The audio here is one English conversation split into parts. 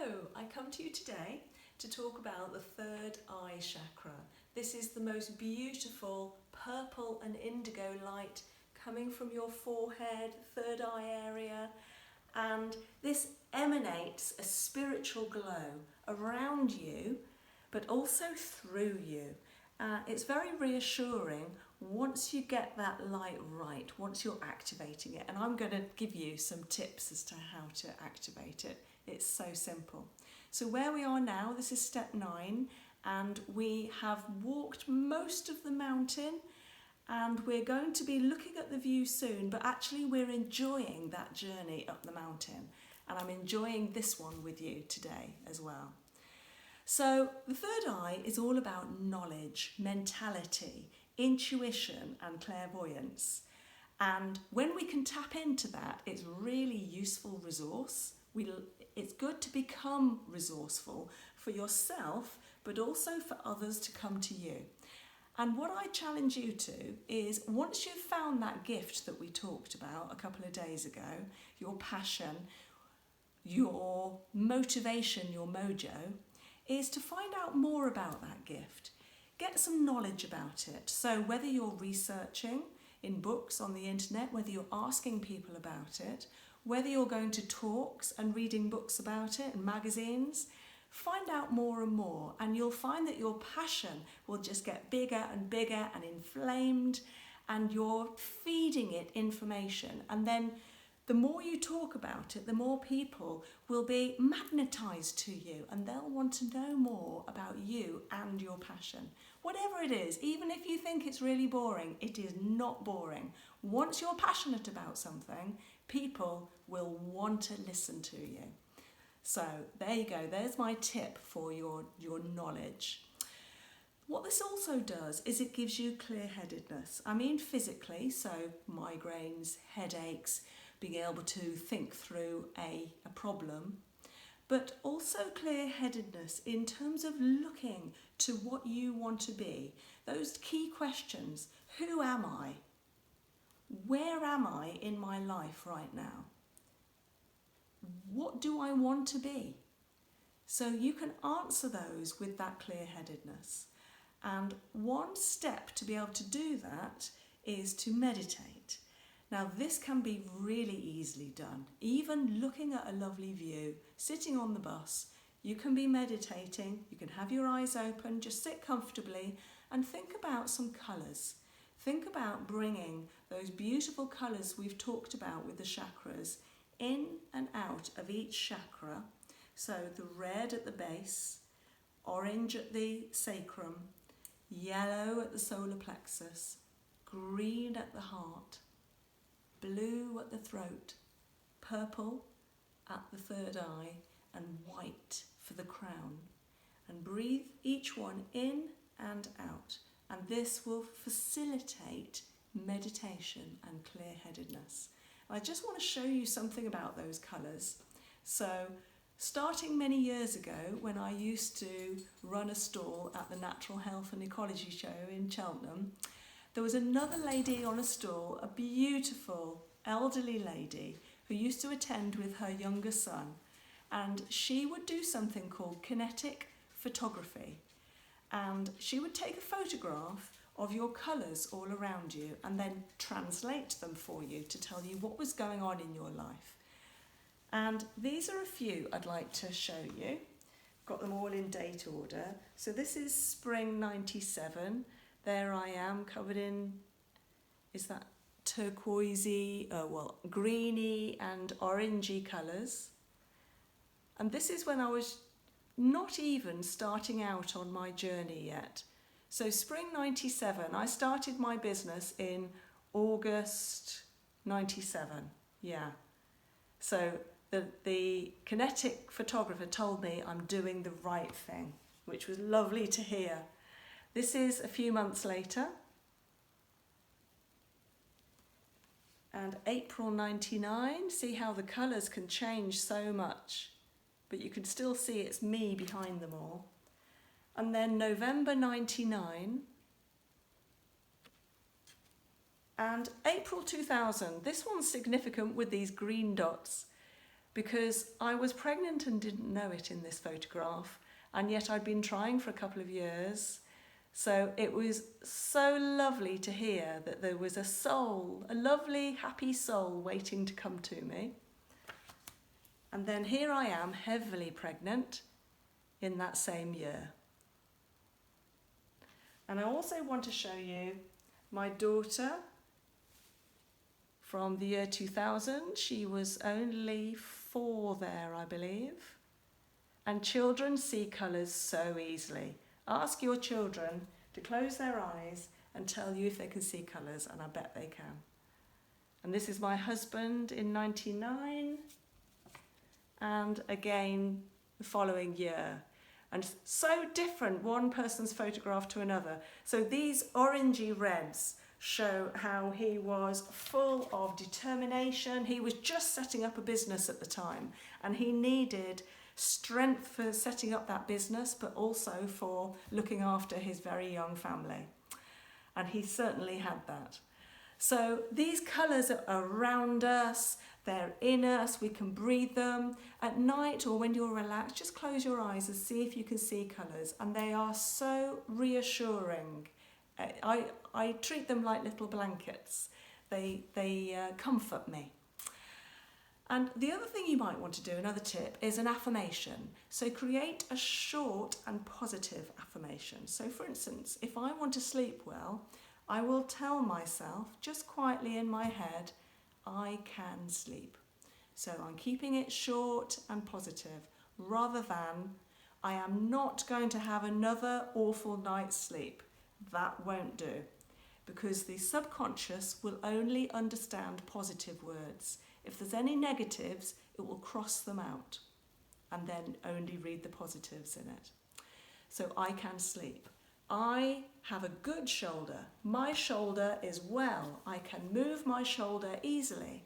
Hello, I come to you today to talk about the third eye chakra. This is the most beautiful purple and indigo light coming from your forehead, third eye area, and this emanates a spiritual glow around you but also through you. It's very reassuring once you get that light right, once you're activating it, and I'm going to give you some tips as to how to activate it. It's so simple. So where we are now, this is step 9, and we have walked most of the mountain, and we're going to be looking at the view soon, but actually we're enjoying that journey up the mountain, and I'm enjoying this one with you today as well. So the third eye is all about knowledge, mentality, intuition and clairvoyance. And when we can tap into that, it's really useful resource. It's good to become resourceful for yourself, but also for others to come to you. And what I challenge you to is, once you've found that gift that we talked about a couple of days ago, your passion, your motivation, your mojo, is to find out more about that gift. Get some knowledge about it. So whether you're researching in books on the internet, whether you're asking people about it, whether you're going to talks and reading books about it and magazines, find out more and more, and you'll find that your passion will just get bigger and bigger and inflamed, and you're feeding it information. And then the more you talk about it, the more people will be magnetized to you, and they'll want to know more about you and your passion. Whatever it is, even if you think it's really boring, it is not boring. Once you're passionate about something, people will want to listen to you. So there you go, there's my tip for your knowledge. What this also does is it gives you clear-headedness. I mean physically, so migraines, headaches, being able to think through a problem, but also clear-headedness in terms of looking to what you want to be. Those key questions: who am I? Where am I in my life right now? What do I want to be? So you can answer those with that clear-headedness. And one step to be able to do that is to meditate. Now this can be really easily done. Even looking at a lovely view, sitting on the bus, you can be meditating, you can have your eyes open, just sit comfortably and think about some colours. Think about bringing those beautiful colours we've talked about with the chakras in and out of each chakra. So the red at the base, orange at the sacrum, yellow at the solar plexus, green at the heart, blue at the throat, purple at the third eye, and white for the crown. And breathe each one in and out. And this will facilitate meditation and clear-headedness. I just want to show you something about those colours. So starting many years ago, when I used to run a stall at the Natural Health and Ecology Show in Cheltenham, there was another lady on a stall, a beautiful elderly lady who used to attend with her younger son, and she would do something called kinetic photography, and she would take a photograph of your colours all around you and then translate them for you to tell you what was going on in your life. And these are a few I'd like to show you. Got them all in date order. So this is spring 97. There I am, covered in, is that turquoisey, greeny and orangey colours. And this is when I was not even starting out on my journey yet. So spring 97, I started my business in August 97, yeah. So the kinetic photographer told me I'm doing the right thing, which was lovely to hear. This is a few months later, and April 99, see how the colours can change so much, but you can still see it's me behind them all. And then November 99, and April 2000, this one's significant with these green dots. because I was pregnant and didn't know it in this photograph, and yet I'd been trying for a couple of years. So it was so lovely to hear that there was a soul, a lovely, happy soul waiting to come to me. And then here I am, heavily pregnant in that same year. And I also want to show you my daughter from the year 2000. She was only 4 there, I believe. And children see colours so easily. Ask your children to close their eyes and tell you if they can see colours, and I bet they can. And this is my husband in 99, and again the following year. And so different, one person's photograph to another. So these orangey reds show how he was full of determination. He was just setting up a business at the time, and he needed strength for setting up that business, but also for looking after his very young family. And he certainly had that. So these colours are around us, they're in us, we can breathe them. At night or when you're relaxed, just close your eyes and see if you can see colours, and they are so reassuring. I treat them like little blankets. They comfort me. And the other thing you might want to do, another tip, is an affirmation. So create a short and positive affirmation. So for instance, if I want to sleep well, I will tell myself just quietly in my head, I can sleep. So I'm keeping it short and positive, rather than I am not going to have another awful night's sleep. That won't do, because the subconscious will only understand positive words. If there's any negatives, it will cross them out and then only read the positives in it. So I can sleep. I have a good shoulder. My shoulder is well. I can move my shoulder easily.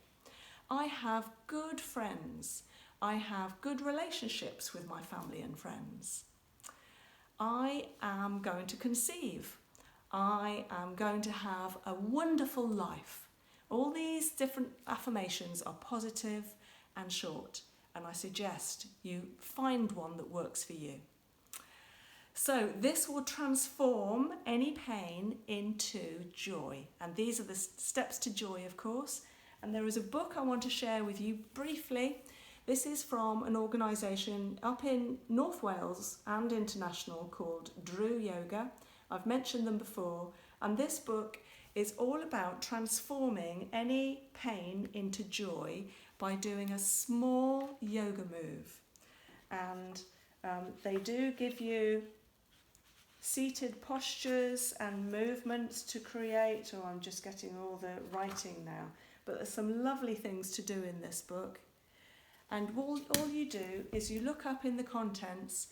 I have good friends. I have good relationships with my family and friends. I am going to conceive. I am going to have a wonderful life. All these different affirmations are positive and short, and I suggest you find one that works for you. So this will transform any pain into joy, and these are the steps to joy, of course. And there is a book I want to share with you briefly. This is from an organisation up in North Wales and international called Drew Yoga. I've mentioned them before, and this book is all about transforming any pain into joy by doing a small yoga move. And they do give you seated postures and movements to create. Oh, I'm just getting all the writing now. But there's some lovely things to do in this book. And all you do is you look up in the contents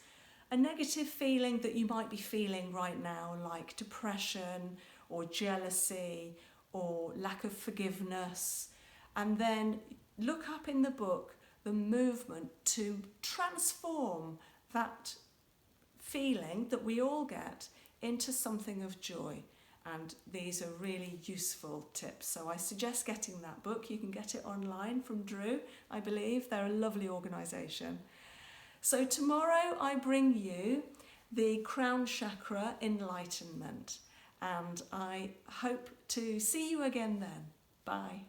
a negative feeling that you might be feeling right now, like depression or jealousy or lack of forgiveness, and then look up in the book the movement to transform that feeling that we all get into something of joy. And these are really useful tips. So I suggest getting that book. You can get it online from Drew, I believe. They're a lovely organisation. So tomorrow I bring you the crown chakra enlightenment. And I hope to see you again then. Bye.